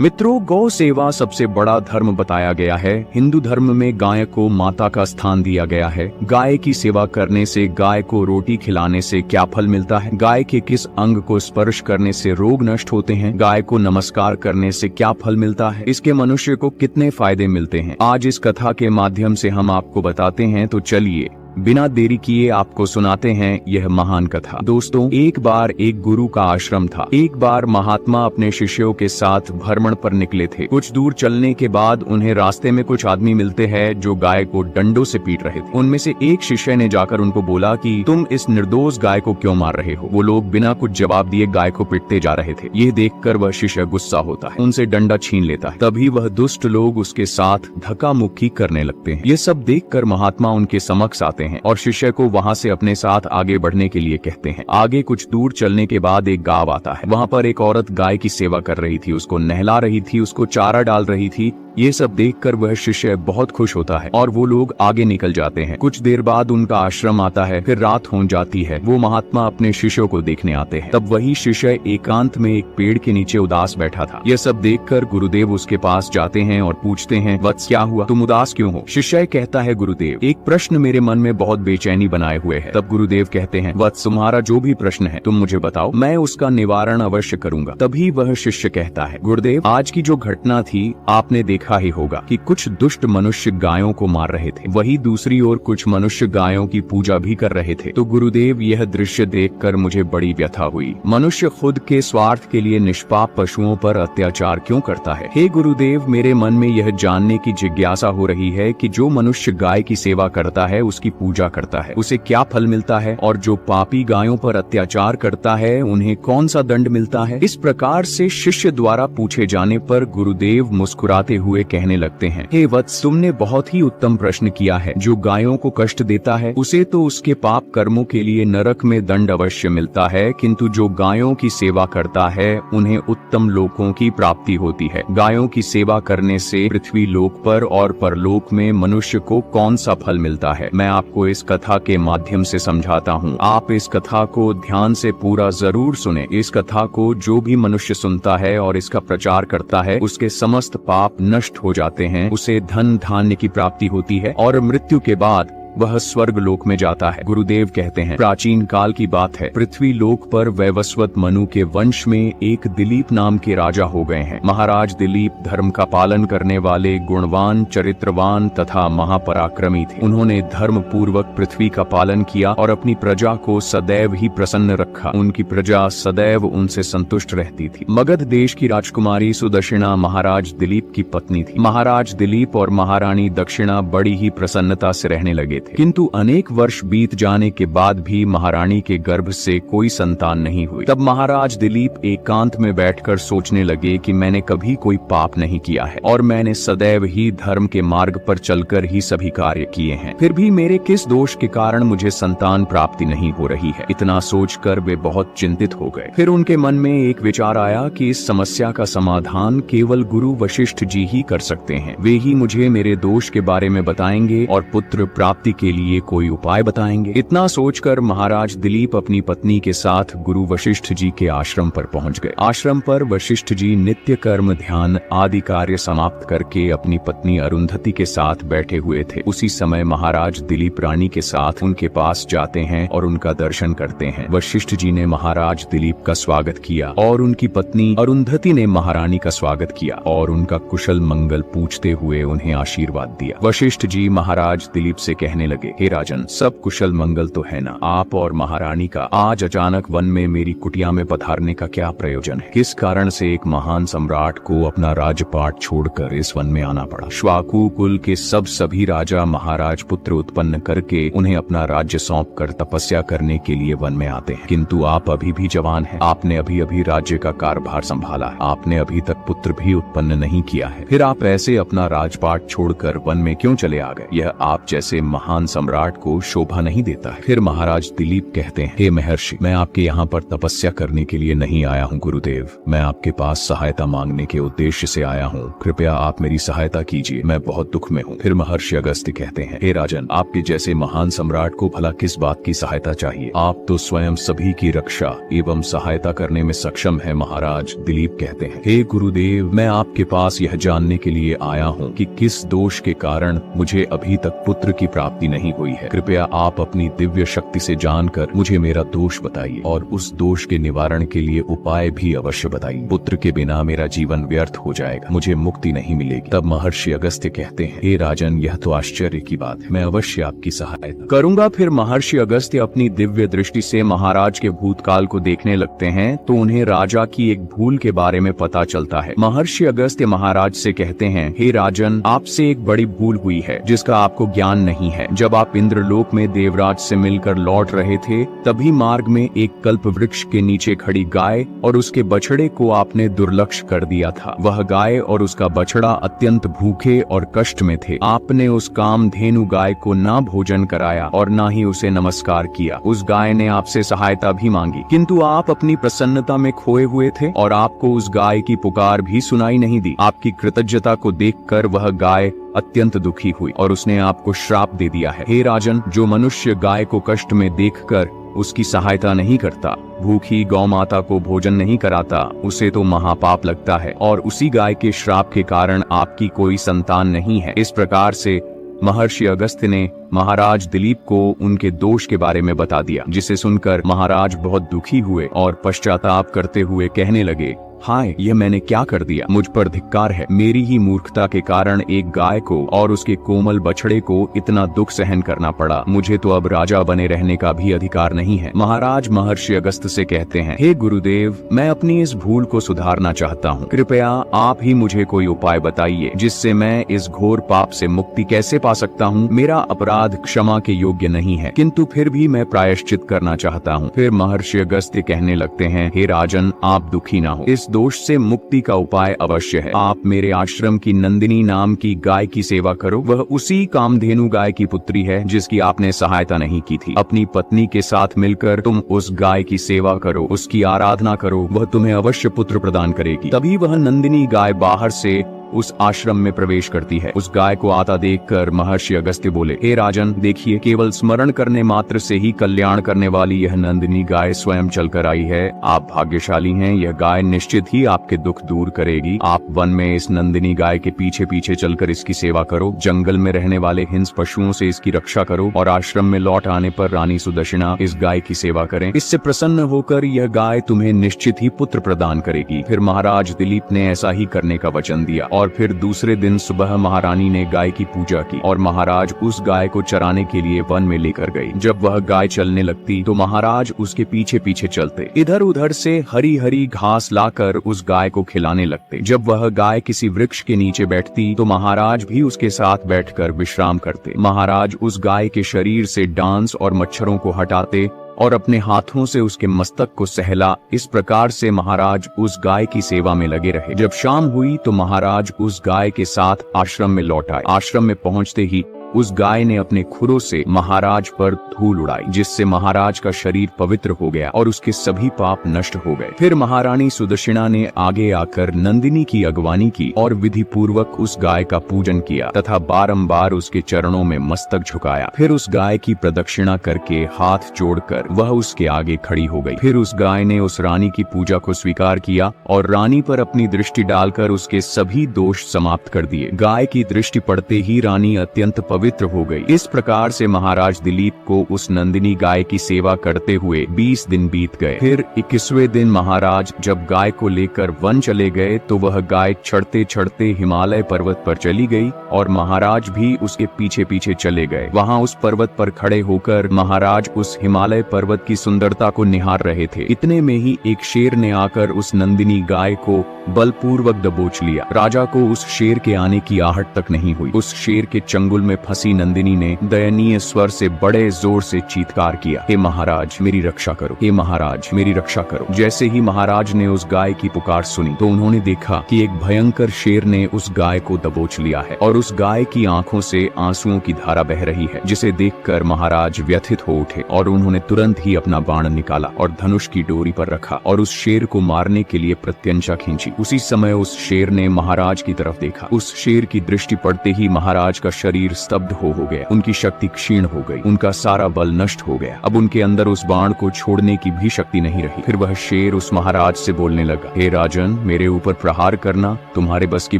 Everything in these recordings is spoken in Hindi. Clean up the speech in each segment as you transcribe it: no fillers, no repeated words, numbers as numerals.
मित्रों, गौ सेवा सबसे बड़ा धर्म बताया गया है। हिंदू धर्म में गाय को माता का स्थान दिया गया है। गाय की सेवा करने से, गाय को रोटी खिलाने से क्या फल मिलता है? गाय के किस अंग को स्पर्श करने से रोग नष्ट होते हैं? गाय को नमस्कार करने से क्या फल मिलता है? इसके मनुष्य को कितने फायदे मिलते हैं? आज इस कथा के माध्यम से हम आपको बताते हैं, तो चलिए बिना देरी किए आपको सुनाते हैं यह महान कथा। दोस्तों, एक बार एक गुरु का आश्रम था। एक बार महात्मा अपने शिष्यों के साथ भ्रमण पर निकले थे। कुछ दूर चलने के बाद उन्हें रास्ते में कुछ आदमी मिलते हैं जो गाय को डंडों से पीट रहे थे। उनमें से एक शिष्य ने जाकर उनको बोला कि तुम इस निर्दोष गाय को क्यों मार रहे हो? वो लोग बिना कुछ जवाब दिए गाय को पीटते जा रहे थे। ये देखकर वह शिष्य गुस्सा होता है, उनसे डंडा छीन लेता है। तभी वह दुष्ट लोग उसके साथ धक्का मुक्की करने लगते हैं। ये सब देखकर महात्मा उनके समक्ष आते हैं और शिष्य को वहां से अपने साथ आगे बढ़ने के लिए कहते हैं। आगे कुछ दूर चलने के बाद एक गांव आता है। वहां पर एक औरत गाय की सेवा कर रही थी, उसको नहला रही थी, उसको चारा डाल रही थी। ये सब देखकर वह शिष्य बहुत खुश होता है और वो लोग आगे निकल जाते हैं। कुछ देर बाद उनका आश्रम आता है। फिर रात हो जाती है। वो महात्मा अपने शिष्यों को देखने आते हैं। तब वही शिष्य एकांत में एक पेड़ के नीचे उदास बैठा था। यह सब देखकर गुरुदेव उसके पास जाते हैं और पूछते हैं, वत्स क्या हुआ, तुम उदास क्यों हो? शिष्य कहता है, गुरुदेव, एक प्रश्न मेरे मन में बहुत बेचैनी बनाए हुए है। तब गुरुदेव कहते हैं, वत्स, तुम्हारा जो भी प्रश्न है तुम मुझे बताओ, मैं उसका निवारण अवश्य करूंगा। तभी वह शिष्य कहता है, गुरुदेव, आज की जो घटना थी आपने देखा ही होगा कि कुछ दुष्ट मनुष्य गायों को मार रहे थे। वही दूसरी ओर कुछ मनुष्य गायों की पूजा भी कर रहे थे। तो गुरुदेव, यह दृश्य देखकर मुझे बड़ी व्यथा हुई। मनुष्य खुद के स्वार्थ के लिए निष्पाप पशुओं पर अत्याचार क्यों करता है? हे गुरुदेव, मेरे मन में यह जानने की जिज्ञासा हो रही है कि जो मनुष्य गाय की सेवा करता है, उसकी पूजा करता है, उसे क्या फल मिलता है, और जो पापी गायों पर अत्याचार करता है उन्हें कौन सा दंड मिलता है? इस प्रकार से शिष्य द्वारा पूछे जाने पर गुरुदेव मुस्कुराते हुए कहने लगते हैं, हे वत्स, तुमने बहुत ही उत्तम प्रश्न किया है। जो गायों को कष्ट देता है उसे तो उसके पाप कर्मों के लिए नरक में दंड अवश्य मिलता है, किंतु जो गायों की सेवा करता है उन्हें उत्तम लोकों की प्राप्ति होती है। गायों की सेवा करने से पृथ्वी लोक पर और परलोक में मनुष्य को कौन सा फल मिलता है? मैं आपको इस कथा के माध्यम से समझाता हूँ। आप इस कथा को ध्यान से पूरा जरूर सुने। इस कथा को जो भी मनुष्य सुनता है और इसका प्रचार करता है, उसके समस्त पाप नष्ट हो जाते हैं, उसे धन धान्य की प्राप्ति होती है और मृत्यु के बाद वह स्वर्ग लोक में जाता है। गुरुदेव कहते हैं, प्राचीन काल की बात है। पृथ्वी लोक पर वैवस्वत मनु के वंश में एक दिलीप नाम के राजा हो गए हैं। महाराज दिलीप धर्म का पालन करने वाले, गुणवान, चरित्रवान तथा महापराक्रमी थे। उन्होंने धर्म पूर्वक पृथ्वी का पालन किया और अपनी प्रजा को सदैव ही प्रसन्न रखा। उनकी प्रजा सदैव उनसे संतुष्ट रहती थी। मगध देश की राजकुमारी सुदक्षिणा महाराज दिलीप की पत्नी थी। महाराज दिलीप और महारानी दक्षिणा बड़ी ही प्रसन्नता से रहने लगे थे। किंतु अनेक वर्ष बीत जाने के बाद भी महारानी के गर्भ से कोई संतान नहीं हुई। तब महाराज दिलीप एकांत में बैठकर सोचने लगे कि मैंने कभी कोई पाप नहीं किया है और मैंने सदैव ही धर्म के मार्ग पर चलकर ही सभी कार्य किए हैं। फिर भी मेरे किस दोष के कारण मुझे संतान प्राप्ति नहीं हो रही है? इतना सोचकर वे बहुत चिंतित हो गए। फिर उनके मन में एक विचार आया कि इस समस्या का समाधान केवल गुरु वशिष्ठ जी ही कर सकते हैं। वे ही मुझे मेरे दोष के बारे में बताएंगे और पुत्र प्राप्ति के लिए कोई उपाय बताएंगे। इतना सोचकर महाराज दिलीप अपनी पत्नी के साथ गुरु वशिष्ठ जी के आश्रम पर पहुंच गए। आश्रम पर वशिष्ठ जी नित्य कर्म, ध्यान आदि कार्य समाप्त करके अपनी पत्नी अरुंधति के साथ बैठे हुए थे। उसी समय महाराज दिलीप रानी के साथ उनके पास जाते हैं और उनका दर्शन करते हैं। वशिष्ठ जी ने महाराज दिलीप का स्वागत किया और उनकी पत्नी अरुंधति ने महारानी का स्वागत किया और उनका कुशल मंगल पूछते हुए उन्हें आशीर्वाद दिया। वशिष्ठ जी महाराज दिलीप से कहने लगे, हे राजन, सब कुशल मंगल तो है ना? आप और महारानी का आज अचानक वन में मेरी कुटिया में पधारने का क्या प्रयोजन है? किस कारण से एक महान सम्राट को अपना राजपाट छोड़कर इस वन में आना पड़ा? श्वाकु कुल के सभी राजा महाराज पुत्र उत्पन्न करके उन्हें अपना राज्य सौंप कर तपस्या करने के लिए वन में आते हैं, किंतु आप अभी भी जवान हैं। आपने अभी अभी राज्य का कार्यभार संभाला है। आपने अभी तक पुत्र भी उत्पन्न नहीं किया है। फिर आप ऐसे अपना राजपाट छोड़कर वन में क्यों चले आ गए? यह आप जैसे महान सम्राट को शोभा नहीं देता है। फिर महाराज दिलीप कहते हैं, हे महर्षि, मैं आपके यहाँ पर तपस्या करने के लिए नहीं आया हूँ गुरुदेव, मैं आपके पास सहायता मांगने के उद्देश्य से आया हूँ। कृपया आप मेरी सहायता कीजिए, मैं बहुत दुख में हूँ। फिर महर्षि अगस्त्य कहते हैं, हे राजन, आपके जैसे महान सम्राट को भला किस बात की सहायता चाहिए? आप तो स्वयं सभी की रक्षा एवं सहायता करने में सक्षम है। महाराज दिलीप कहते हैं, हे गुरुदेव, मैं आपके पास यह जानने के लिए आया हूँ कि किस दोष के कारण मुझे अभी तक पुत्र की प्राप्ति नहीं हुई है। कृपया आप अपनी दिव्य शक्ति से जानकर मुझे मेरा दोष बताइए और उस दोष के निवारण के लिए उपाय भी अवश्य बताइए। पुत्र के बिना मेरा जीवन व्यर्थ हो जाएगा, मुझे मुक्ति नहीं मिलेगी। तब महर्षि अगस्त्य कहते हैं, हे राजन, यह तो आश्चर्य की बात है, मैं अवश्य आपकी सहायता करूंगा। फिर महर्षि अगस्त्य अपनी दिव्य दृष्टि से महाराज के भूतकाल को देखने लगते हैं तो उन्हें राजा की एक भूल के बारे में पता चलता है। महर्षि अगस्त्य महाराज से कहते हैं, हे राजन, आपसे एक बड़ी भूल हुई है जिसका आपको ज्ञान नहीं है। जब आप इंद्रलोक में देवराज से मिलकर लौट रहे थे तभी मार्ग में एक कल्प वृक्ष के नीचे खड़ी गाय और उसके बछड़े को आपने दुर्लक्ष्य कर दिया था। वह गाय और उसका बछड़ा अत्यंत भूखे और कष्ट में थे। आपने उस कामधेनु गाय को ना भोजन कराया और ना ही उसे नमस्कार किया। उस गाय ने आपसे सहायता भी मांगी किंतु आप अपनी प्रसन्नता में खोए हुए थे और आपको उस गाय की पुकार भी सुनाई नहीं दी। आपकी कृतज्ञता को देखकर वह गाय अत्यंत दुखी हुई और उसने आपको श्राप दे दिया है। हे राजन, जो मनुष्य गाय को कष्ट में देखकर उसकी सहायता नहीं करता, भूखी गौ माता को भोजन नहीं कराता, उसे तो महापाप लगता है और उसी गाय के श्राप के कारण आपकी कोई संतान नहीं है। इस प्रकार से महर्षि अगस्त्य ने महाराज दिलीप को उनके दोष के बारे में बता दिया, जिसे सुनकर महाराज बहुत दुखी हुए और पश्चाताप करते हुए कहने लगे, हाय, यह मैंने क्या कर दिया, मुझ पर धिक्कार है। मेरी ही मूर्खता के कारण एक गाय को और उसके कोमल बछड़े को इतना दुख सहन करना पड़ा। मुझे तो अब राजा बने रहने का भी अधिकार नहीं है। महाराज महर्षि अगस्त्य से कहते हैं, हे गुरुदेव, मैं अपनी इस भूल को सुधारना चाहता हूँ। कृपया आप ही मुझे कोई उपाय बताइए जिससे मैं इस घोर पाप से मुक्ति कैसे पा सकता हूँ। मेरा अपराध क्षमा के योग्य नहीं है किंतु फिर भी मैं प्रायश्चित करना चाहता हूँ। फिर महर्षि अगस्त्य कहने लगते हैं, हे राजन, आप दुखी ना हो, इस दोष से मुक्ति का उपाय अवश्य है। आप मेरे आश्रम की नंदिनी नाम की गाय की सेवा करो। वह उसी कामधेनु गाय की पुत्री है जिसकी आपने सहायता नहीं की थी। अपनी पत्नी के साथ मिलकर तुम उस गाय की सेवा करो, उसकी आराधना करो, वह तुम्हें अवश्य पुत्र प्रदान करेगी। तभी वह नंदिनी गाय बाहर से उस आश्रम में प्रवेश करती है। उस गाय को आता देखकर महर्षि अगस्त्य बोले, हे राजन, देखिए, केवल स्मरण करने मात्र से ही कल्याण करने वाली यह नंदिनी गाय स्वयं चलकर आई है। आप भाग्यशाली हैं, यह गाय निश्चित ही आपके दुख दूर करेगी। आप वन में इस नंदिनी गाय के पीछे पीछे चलकर इसकी सेवा करो, जंगल में रहने वाले हिंस पशुओं से इसकी रक्षा करो और आश्रम में लौट आने पर रानी सुदक्षिणा इस गाय की सेवा करें। इससे प्रसन्न होकर यह गाय तुम्हें निश्चित ही पुत्र प्रदान करेगी। फिर महाराज दिलीप ने ऐसा ही करने का वचन दिया और फिर दूसरे दिन सुबह महारानी ने गाय की पूजा की और महाराज उस गाय को चराने के लिए वन में लेकर गए। जब वह गाय चलने लगती तो महाराज उसके पीछे पीछे चलते, इधर उधर से हरी हरी घास लाकर उस गाय को खिलाने लगते। जब वह गाय किसी वृक्ष के नीचे बैठती तो महाराज भी उसके साथ बैठकर विश्राम करते। महाराज उस गाय के शरीर से डांस और मच्छरों को हटाते और अपने हाथों से उसके मस्तक को सहला। इस प्रकार से महाराज उस गाय की सेवा में लगे रहे। जब शाम हुई तो महाराज उस गाय के साथ आश्रम में लौट आए। आश्रम में पहुंचते ही उस गाय ने अपने खुरों से महाराज पर धूल उड़ाई, जिससे महाराज का शरीर पवित्र हो गया और उसके सभी पाप नष्ट हो गए। फिर महारानी सुदक्षिणा ने आगे आकर नंदिनी की अगवानी की और विधि पूर्वक उस गाय का पूजन किया तथा बारंबार उसके चरणों में मस्तक झुकाया। फिर उस गाय की प्रदक्षिणा करके हाथ जोड़कर वह उसके आगे खड़ी हो गई। फिर उस गाय ने उस रानी की पूजा को स्वीकार किया और रानी पर अपनी दृष्टि डालकर उसके सभी दोष समाप्त कर दिए। गाय की दृष्टि पड़ते ही रानी अत्यंत पवित्र हो गई। इस प्रकार से महाराज दिलीप को उस नंदिनी गाय की सेवा करते हुए 20 दिन बीत गए। फिर 21वें दिन महाराज जब गाय को लेकर वन चले गए तो वह गाय चढ़ते चढ़ते हिमालय पर्वत पर चली गई और महाराज भी उसके पीछे पीछे चले गए। वहां उस पर्वत पर खड़े होकर महाराज उस हिमालय पर्वत की सुंदरता को निहार रहे थे। इतने में ही एक शेर ने आकर उस नंदिनी गाय को बलपूर्वक दबोच लिया। राजा को उस शेर के आने की आहट तक नहीं हुई। उस शेर के चंगुल में फंसी नंदिनी ने दयनीय स्वर से बड़े जोर से चीत्कार किया, हे महाराज मेरी रक्षा करो, हे महाराज मेरी रक्षा करो। जैसे ही महाराज ने उस गाय की पुकार सुनी तो उन्होंने देखा कि एक भयंकर शेर ने उस गाय को दबोच लिया है और उस गाय की आंखों से आंसुओं की धारा बह रही है, जिसे देखकर महाराज व्यथित हो उठे और उन्होंने तुरंत ही अपना बाण निकाला और धनुष की डोरी पर रखा और उस शेर को मारने के लिए प्रत्यंचा खींची। उसी समय उस शेर ने महाराज की तरफ देखा। उस शेर की दृष्टि पड़ते ही महाराज का शरीर स्तब्ध हो गया, उनकी शक्ति क्षीण हो गई, उनका सारा बल नष्ट हो गया। अब उनके अंदर उस बाण को छोड़ने की भी शक्ति नहीं रही। फिर वह शेर उस महाराज से बोलने लगा, हे राजन, मेरे ऊपर प्रहार करना तुम्हारे बस की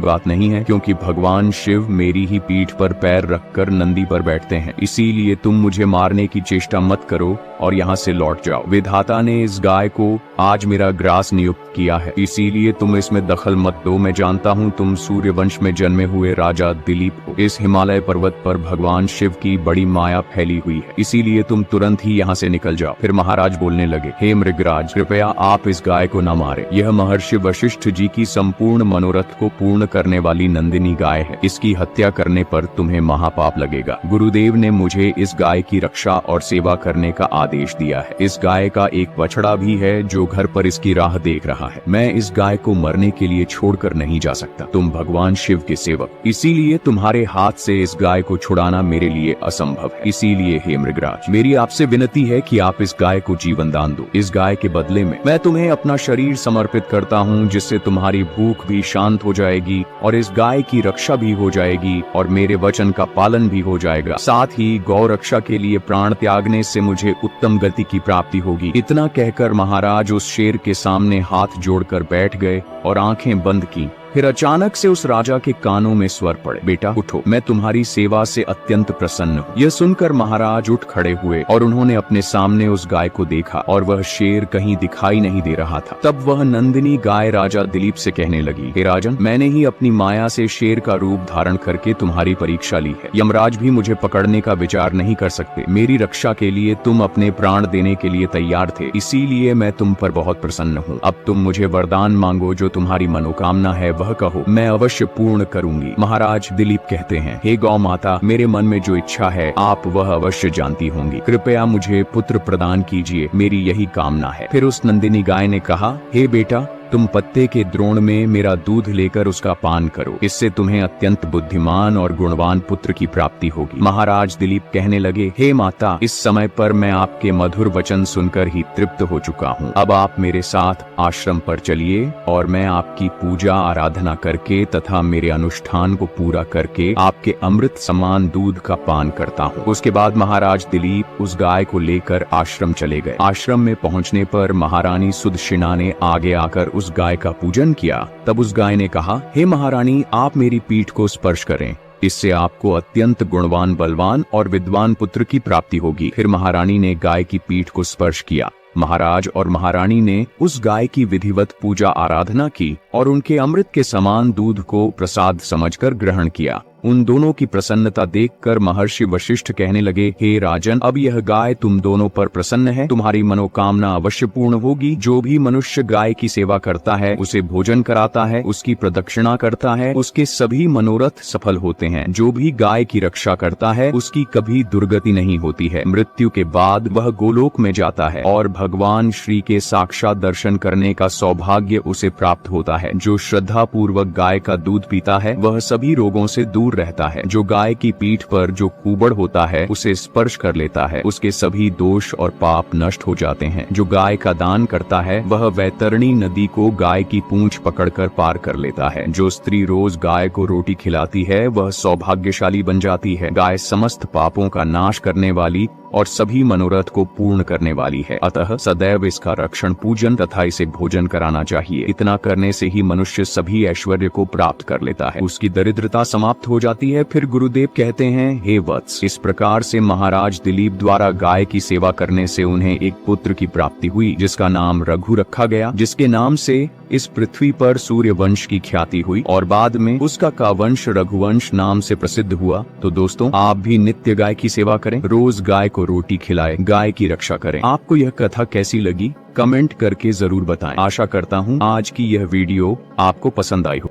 बात नहीं है, क्योंकि भगवान शिव मेरी ही पीठ पर पैर रखकर नंदी पर बैठते हैं। इसीलिए तुम मुझे मारने की चेष्टा मत करो और यहाँ से लौट जाओ। विधाता ने इस गाय को आज मेरा ग्रास नियुक्त किया है, इसीलिए तुम इसमें दखल मत दो। मैं जानता हूँ तुम सूर्यवंश में जन्मे हुए राजा दिलीप हो। इस हिमालय पर्वत पर भगवान शिव की बड़ी माया फैली हुई है, इसीलिए तुम तुरंत ही यहाँ से निकल जाओ। फिर महाराज बोलने लगे, हे मृगराज, कृपया आप इस गाय को न मारे। यह महर्षि वशिष्ठ जी की संपूर्ण मनोरथ को पूर्ण करने वाली नंदिनी गाय है। इसकी हत्या करने पर तुम्हें महापाप लगेगा। गुरुदेव ने मुझे इस गाय की रक्षा और सेवा करने का आदेश दिया है। इस गाय का एक बछड़ा भी है जो घर पर इसकी राह देख रहा है। मैं इस गाय को मरने के लिए छोड़कर नहीं जा सकता। तुम भगवान शिव के सेवक, इसीलिए तुम्हारे हाथ से इस गाय को छुड़ाना मेरे लिए असंभव है। इसीलिए हे मृगराज, मेरी आपसे विनती है कि आप इस गाय को जीवन दान दो। इस गाय के बदले में मैं तुम्हें अपना शरीर समर्पित करता हूँ, जिससे तुम्हारी भूख भी शांत हो जाएगी और इस गाय की रक्षा भी हो जाएगी और मेरे वचन का पालन भी हो जाएगा। साथ ही गौ रक्षा के लिए प्राण त्यागने से मुझे उत्तम गति की प्राप्ति होगी। इतना कहकर महाराज उस शेर के सामने हाथ जोड़कर बैठ गए और आंखें बंद की। फिर अचानक से उस राजा के कानों में स्वर पड़े, बेटा उठो, मैं तुम्हारी सेवा से अत्यंत प्रसन्न हूँ। यह सुनकर महाराज उठ खड़े हुए और उन्होंने अपने सामने उस गाय को देखा और वह शेर कहीं दिखाई नहीं दे रहा था। तब वह नंदिनी गाय राजा दिलीप से कहने लगी, हे राजन, मैंने ही अपनी माया से शेर का रूप धारण करके तुम्हारी परीक्षा ली है। यमराज भी मुझे पकड़ने का विचार नहीं कर सकते। मेरी रक्षा के लिए तुम अपने प्राण देने के लिए तैयार थे, इसीलिए मैं तुम पर बहुत प्रसन्न हूँ। अब तुम मुझे वरदान मांगो, जो तुम्हारी मनोकामना है वह कहो, मैं अवश्य पूर्ण करूंगी। महाराज दिलीप कहते हैं, हे गौ माता, मेरे मन में जो इच्छा है आप वह अवश्य जानती होंगी। कृपया मुझे पुत्र प्रदान कीजिए, मेरी यही कामना है। फिर उस नंदिनी गाय ने कहा, हे बेटा, तुम पत्ते के द्रोण में मेरा दूध लेकर उसका पान करो, इससे तुम्हें अत्यंत बुद्धिमान और गुणवान पुत्र की प्राप्ति होगी। महाराज दिलीप कहने लगे, हे माता, इस समय पर मैं आपके मधुर वचन सुनकर ही तृप्त हो चुका हूँ। अब आप मेरे साथ आश्रम पर चलिए और मैं आपकी पूजा आराधना करके तथा मेरे अनुष्ठान को पूरा करके आपके अमृत समान दूध का पान करता हूँ। उसके बाद महाराज दिलीप उस गाय को लेकर आश्रम चले गए। आश्रम में पहुँचने पर महारानी सुदक्षिणा ने आगे आकर उस गाय का पूजन किया। तब उस गाय ने कहा, हे महारानी, आप मेरी पीठ को स्पर्श करें, इससे आपको अत्यंत गुणवान, बलवान और विद्वान पुत्र की प्राप्ति होगी। फिर महारानी ने गाय की पीठ को स्पर्श किया। महाराज और महारानी ने उस गाय की विधिवत पूजा आराधना की और उनके अमृत के समान दूध को प्रसाद समझकर ग्रहण किया। उन दोनों की प्रसन्नता देखकर महर्षि वशिष्ठ कहने लगे, हे राजन, अब यह गाय तुम दोनों पर प्रसन्न है, तुम्हारी मनोकामना अवश्य पूर्ण होगी। जो भी मनुष्य गाय की सेवा करता है, उसे भोजन कराता है, उसकी प्रदक्षिणा करता है, उसके सभी मनोरथ सफल होते हैं। जो भी गाय की रक्षा करता है, उसकी कभी दुर्गति नहीं होती है। मृत्यु के बाद वह गोलोक में जाता है और भगवान श्री के साक्षात दर्शन करने का सौभाग्य उसे प्राप्त होता है। जो श्रद्धा पूर्वक गाय का दूध पीता है, वह सभी रोगों से दूर रहता है। जो गाय की पीठ पर जो कुबड़ होता है, उसे स्पर्श कर लेता है, उसके सभी दोष और पाप नष्ट हो जाते हैं। जो गाय का दान करता है, वह वैतरणी नदी को गाय की पूंछ पकड़कर पार कर लेता है। जो स्त्री रोज गाय को रोटी खिलाती है, वह सौभाग्यशाली बन जाती है। गाय समस्त पापों का नाश करने वाली और सभी मनोरथ को पूर्ण करने वाली है। अतः सदैव इसका रक्षण, पूजन तथा इसे भोजन कराना चाहिए। इतना करने से ही मनुष्य सभी ऐश्वर्य को प्राप्त कर लेता है, उसकी दरिद्रता समाप्त हो जाती है। फिर गुरुदेव कहते हैं, हे वत्स, इस प्रकार से महाराज दिलीप द्वारा गाय की सेवा करने से उन्हें एक पुत्र की प्राप्ति हुई, जिसका नाम रघु रखा गया, जिसके नाम से इस पृथ्वी पर सूर्यवंश की ख्याति हुई और बाद में उसका का वंश रघुवंश नाम से प्रसिद्ध हुआ। तो दोस्तों, आप भी नित्य गाय की सेवा करें, रोज गाय को रोटी खिलाएं, गाय की रक्षा करें। आपको यह कथा कैसी लगी, कमेंट करके जरूर बताएं। आशा करता हूँ आज की यह वीडियो आपको पसंद आई हो।